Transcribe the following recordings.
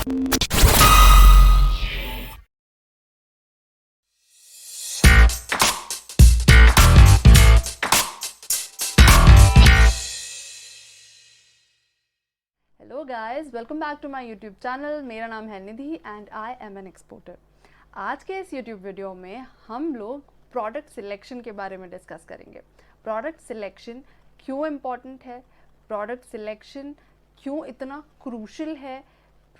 Hello guys, welcome back to my YouTube channel. मेरा नाम है Nidhi and I am an exporter. आज के इस यूट्यूब वीडियो में हम लोग प्रोडक्ट सिलेक्शन के बारे में डिस्कस करेंगे। प्रोडक्ट सिलेक्शन क्यों इम्पॉर्टेंट है, प्रोडक्ट सिलेक्शन क्यों इतना क्रूशल है,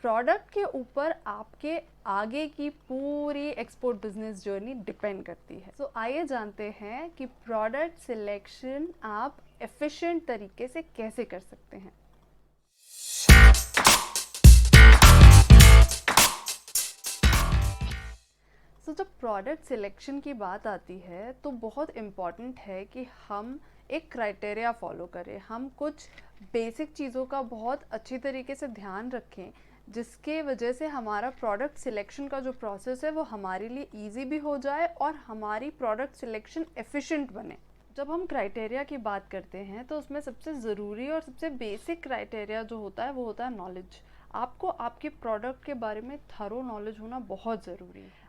प्रोडक्ट के ऊपर आपके आगे की पूरी एक्सपोर्ट बिजनेस जर्नी डिपेंड करती है। सो आइए जानते हैं कि प्रोडक्ट सिलेक्शन आप एफिशिएंट तरीके से कैसे कर सकते हैं। तो जब प्रोडक्ट सिलेक्शन की बात आती है तो बहुत इम्पॉर्टेंट है कि हम एक क्राइटेरिया फॉलो करें, हम कुछ बेसिक चीज़ों का बहुत अच्छी तरीके से ध्यान रखें, जिसके वजह से हमारा प्रोडक्ट सिलेक्शन का जो प्रोसेस है वो हमारे लिए इजी भी हो जाए और हमारी प्रोडक्ट सिलेक्शन एफिशिएंट बने। जब हम क्राइटेरिया की बात करते हैं तो उसमें सबसे ज़रूरी और सबसे बेसिक क्राइटेरिया जो होता है वो होता है नॉलेज। आपको आपके प्रोडक्ट के बारे में थरो नॉलेज होना बहुत ज़रूरी है।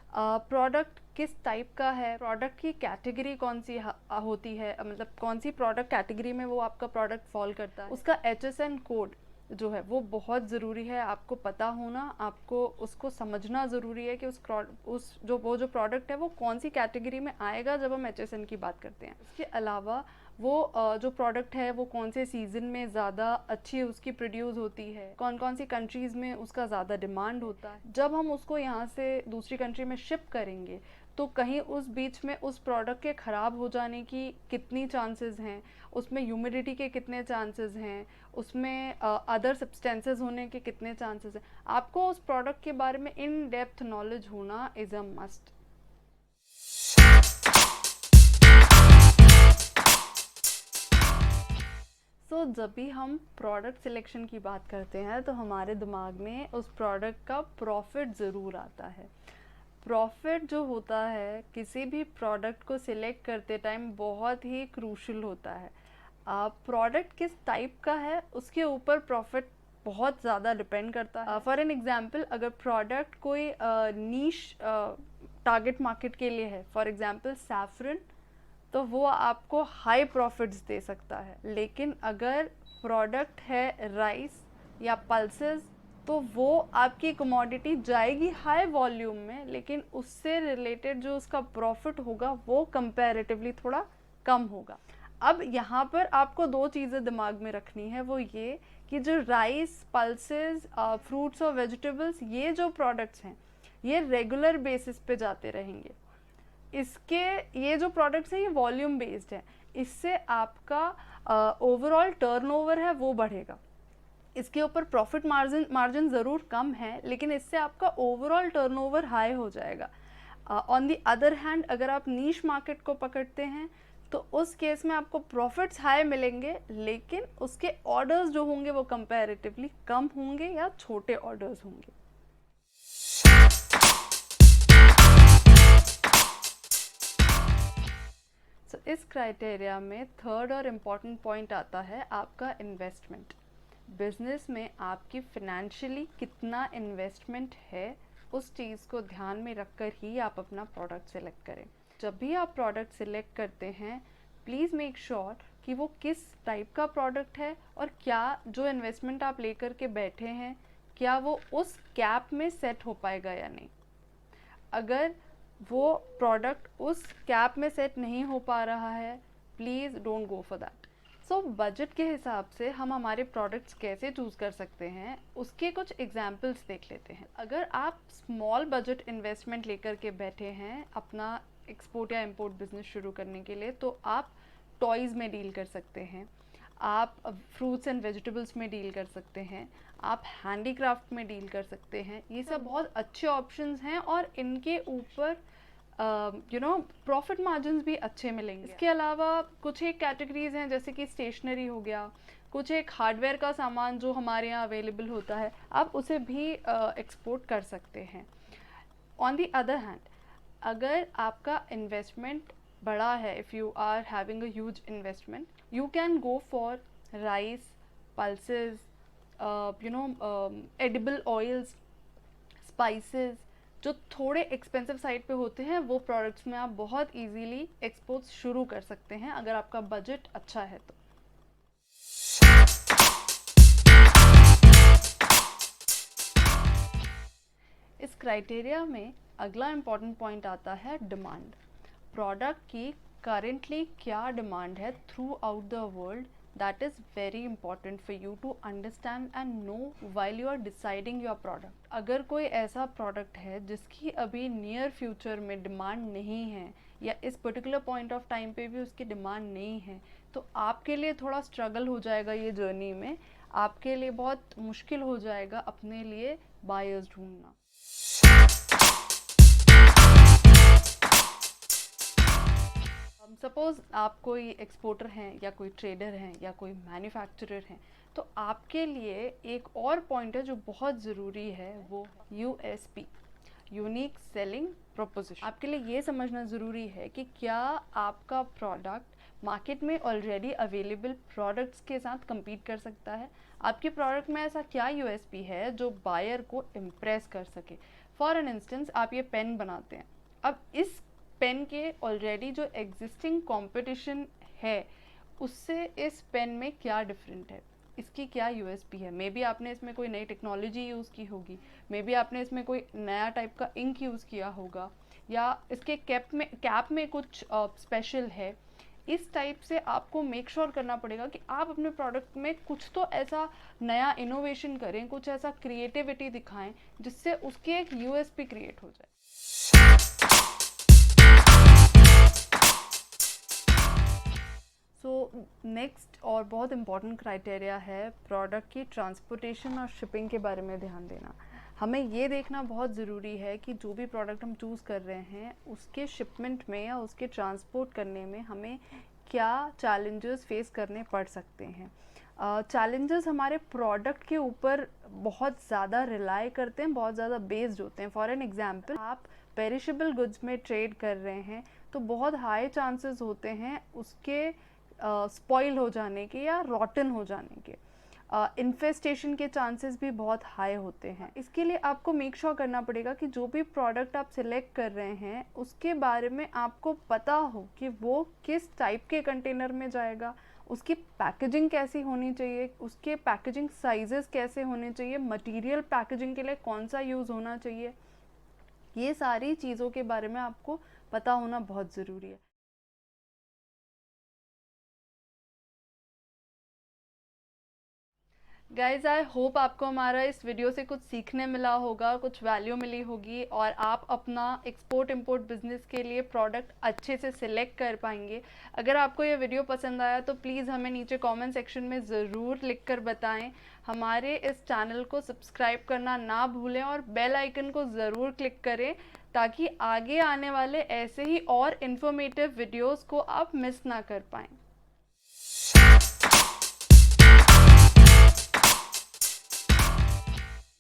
प्रोडक्ट किस टाइप का है, प्रोडक्ट की कैटेगरी कौन सी होती है, मतलब कौन सी प्रोडक्ट कैटेगरी में वो आपका प्रोडक्ट फॉल करता है, उसका HSN कोड जो है वो बहुत ज़रूरी है आपको पता होना, आपको उसको समझना ज़रूरी है कि वो जो प्रोडक्ट है वो कौन सी कैटेगरी में आएगा जब हम HSN की बात करते हैं। इसके अलावा वो जो प्रोडक्ट है वो कौन से सीज़न में ज़्यादा अच्छी उसकी प्रोड्यूस होती है, कौन कौन सी कंट्रीज़ में उसका ज़्यादा डिमांड होता है। जब हम उसको यहाँ से दूसरी कंट्री में शिप करेंगे तो कहीं उस बीच में उस प्रोडक्ट के ख़राब हो जाने की कितनी चांसेस हैं, उसमें ह्यूमिडिटी के कितने चांसेस हैं, उसमें अदर सब्सटेंसेस होने के कितने चांसेस हैं। आपको उस प्रोडक्ट के बारे में इन डेप्थ नॉलेज होना इज़ अ मस्ट। जब भी हम प्रोडक्ट सिलेक्शन की बात करते हैं तो हमारे दिमाग में उस प्रोडक्ट का प्रॉफिट ज़रूर आता है। प्रॉफिट जो होता है किसी भी प्रोडक्ट को सिलेक्ट करते टाइम बहुत ही क्रूशल होता है। प्रोडक्ट किस टाइप का है उसके ऊपर प्रॉफिट बहुत ज़्यादा डिपेंड करता है। फॉर एन एग्जांपल, अगर प्रोडक्ट कोई नीश टारगेट मार्केट के लिए है, फॉर एग्जांपल सैफरन, तो वो आपको हाई प्रॉफिट्स दे सकता है। लेकिन अगर प्रोडक्ट है राइस या पल्सेस तो वो आपकी कमोडिटी जाएगी हाई वॉल्यूम में, लेकिन उससे रिलेटेड जो उसका प्रॉफिट होगा वो कंपैरेटिवली थोड़ा कम होगा। अब यहाँ पर आपको दो चीज़ें दिमाग में रखनी है, वो ये कि जो राइस, पल्सेस, फ्रूट्स और वेजिटेबल्स, ये जो प्रोडक्ट्स हैं ये रेगुलर बेसिस पे जाते रहेंगे। ये जो प्रोडक्ट्स हैं ये वॉल्यूम बेस्ड है, इससे आपका ओवरऑल टर्नओवर है वो बढ़ेगा। इसके ऊपर प्रॉफिट मार्जिन ज़रूर कम है, लेकिन इससे आपका ओवरऑल टर्नओवर हाई हो जाएगा। ऑन दी अदर हैंड, अगर आप नीश मार्केट को पकड़ते हैं तो उस केस में आपको प्रॉफिट्स हाई मिलेंगे, लेकिन उसके ऑर्डर्स जो होंगे वो कंपैरेटिवली कम होंगे या छोटे ऑर्डर्स होंगे। इस क्राइटेरिया में थर्ड और इम्पॉर्टेंट पॉइंट आता है आपका इन्वेस्टमेंट। बिजनेस में आपकी फिनेंशियली कितना इन्वेस्टमेंट है उस चीज़ को ध्यान में रखकर ही आप अपना प्रोडक्ट सिलेक्ट करें। जब भी आप प्रोडक्ट सिलेक्ट करते हैं प्लीज़ मेक श्योर कि वो किस टाइप का प्रोडक्ट है और क्या जो इन्वेस्टमेंट आप लेकर के बैठे हैं क्या वो उस कैप में सेट हो पाएगा या नहीं। अगर वो प्रोडक्ट उस कैप में सेट नहीं हो पा रहा है, please don't go for that. Budget के हिसाब से हम हमारे प्रोडक्ट्स कैसे चूज़ कर सकते हैं उसके कुछ एग्जांपल्स देख लेते हैं। अगर आप स्मॉल बजट इन्वेस्टमेंट लेकर के बैठे हैं अपना एक्सपोर्ट या इंपोर्ट बिजनेस शुरू करने के लिए, तो आप टॉयज़ में डील कर सकते हैं, आप फ्रूट्स एंड वेजिटेबल्स में डील कर सकते हैं, आप हैंडीक्राफ्ट में डील कर सकते हैं। ये सब बहुत अच्छे ऑप्शंस हैं और इनके ऊपर प्रॉफिट मार्जिन्स भी अच्छे मिलेंगे। इसके अलावा कुछ एक कैटेगरीज हैं जैसे कि स्टेशनरी हो गया, कुछ एक हार्डवेयर का सामान जो हमारे यहाँ अवेलेबल होता है, आप उसे भी एक्सपोर्ट कर सकते हैं। ऑन दी अदर हैंड, अगर आपका इन्वेस्टमेंट बड़ा है, if you are having a huge investment, you can go for rice, pulses, edible oils, spices जो थोड़े एक्सपेंसिव साइड पे होते हैं, वो प्रोडक्ट्स में आप बहुत इजीली एक्सपोर्ट शुरू कर सकते हैं अगर आपका बजट अच्छा है तो। इस क्राइटेरिया में अगला इम्पॉर्टेंट पॉइंट आता है डिमांड। प्रोडक्ट की करेंटली क्या डिमांड है throughout the world, that is very important for you to understand and know while you are deciding your product. अगर कोई ऐसा प्रोडक्ट है जिसकी अभी नियर फ्यूचर में डिमांड नहीं है या इस पर्टिकुलर पॉइंट ऑफ टाइम पे भी उसकी डिमांड नहीं है, तो आपके लिए थोड़ा स्ट्रगल हो जाएगा ये जर्नी में, आपके लिए बहुत मुश्किल हो जाएगा अपने लिए बायर्स ढूंढना। सपोज़ आप कोई एक्सपोर्टर हैं या कोई ट्रेडर हैं या कोई मैन्युफैक्चरर हैं, तो आपके लिए एक और पॉइंट है जो बहुत ज़रूरी है, वो यूएसपी, यूनिक सेलिंग प्रोपोजिशन। आपके लिए ये समझना ज़रूरी है कि क्या आपका प्रोडक्ट मार्केट में ऑलरेडी अवेलेबल प्रोडक्ट्स के साथ compete कर सकता है। आपके प्रोडक्ट में ऐसा क्या यूएसपी है जो बायर को इम्प्रेस कर सके। फॉर एन इंस्टेंस, आप ये पेन बनाते हैं, अब इस पेन के ऑलरेडी जो एग्जिस्टिंग कंपटीशन है उससे इस पेन में क्या डिफरेंट है, इसकी क्या यूएसपी है। मे बी आपने इसमें कोई नई टेक्नोलॉजी यूज़ की होगी, मे बी आपने इसमें कोई नया टाइप का इंक यूज़ किया होगा, या इसके कैप में कुछ स्पेशल है। इस टाइप से आपको मेक श्योर करना पड़ेगा कि आप अपने प्रोडक्ट में कुछ तो ऐसा नया इनोवेशन करें, कुछ ऐसा क्रिएटिविटी दिखाएं जिससे उसकी एक यूएसपी क्रिएट हो जाए। सो नेक्स्ट और बहुत इम्पॉर्टेंट क्राइटेरिया है प्रोडक्ट की ट्रांसपोर्टेशन और शिपिंग के बारे में ध्यान देना। हमें ये देखना बहुत ज़रूरी है कि जो भी प्रोडक्ट हम चूज़ कर रहे हैं उसके शिपमेंट में या उसके ट्रांसपोर्ट करने में हमें क्या चैलेंजेस फेस करने पड़ सकते हैं। चैलेंजेस हमारे प्रोडक्ट के ऊपर बहुत ज़्यादा रिलाई करते हैं, बहुत ज़्यादा बेस्ड होते हैं। फॉर एन एग्जांपल, आप पेरिशेबल गुड्स में ट्रेड कर रहे हैं तो बहुत हाई चांसेस होते हैं उसके स्पॉइल हो जाने के या रॉटन हो जाने के। इन्फेस्टेशन के चांसेस भी बहुत हाई होते हैं। इसके लिए आपको मेक श्योर करना पड़ेगा कि जो भी प्रोडक्ट आप सिलेक्ट कर रहे हैं उसके बारे में आपको पता हो कि वो किस टाइप के कंटेनर में जाएगा, उसकी पैकेजिंग कैसी होनी चाहिए, उसके पैकेजिंग साइजेस कैसे होने चाहिए, मटेरियल पैकेजिंग के लिए कौन सा यूज़ होना चाहिए। ये सारी चीज़ों के बारे में आपको पता होना बहुत ज़रूरी है। गाइज, आई होप आपको हमारा इस वीडियो से कुछ सीखने मिला होगा, कुछ वैल्यू मिली होगी और आप अपना एक्सपोर्ट इंपोर्ट बिजनेस के लिए प्रोडक्ट अच्छे से सिलेक्ट कर पाएंगे। अगर आपको ये वीडियो पसंद आया तो प्लीज़ हमें नीचे कमेंट सेक्शन में ज़रूर लिखकर बताएं। हमारे इस चैनल को सब्सक्राइब करना ना भूलें और बेल आइकन को ज़रूर क्लिक करें ताकि आगे आने वाले ऐसे ही और इन्फॉर्मेटिव वीडियोज़ को आप मिस ना कर पाएँ।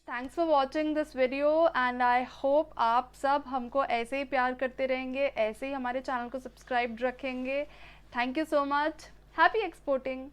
Thanks for watching this video and I hope आप सब हमको ऐसे ही प्यार करते रहेंगे, ऐसे ही हमारे चैनल को सब्सक्राइब रखेंगे। Thank you so much. Happy exporting.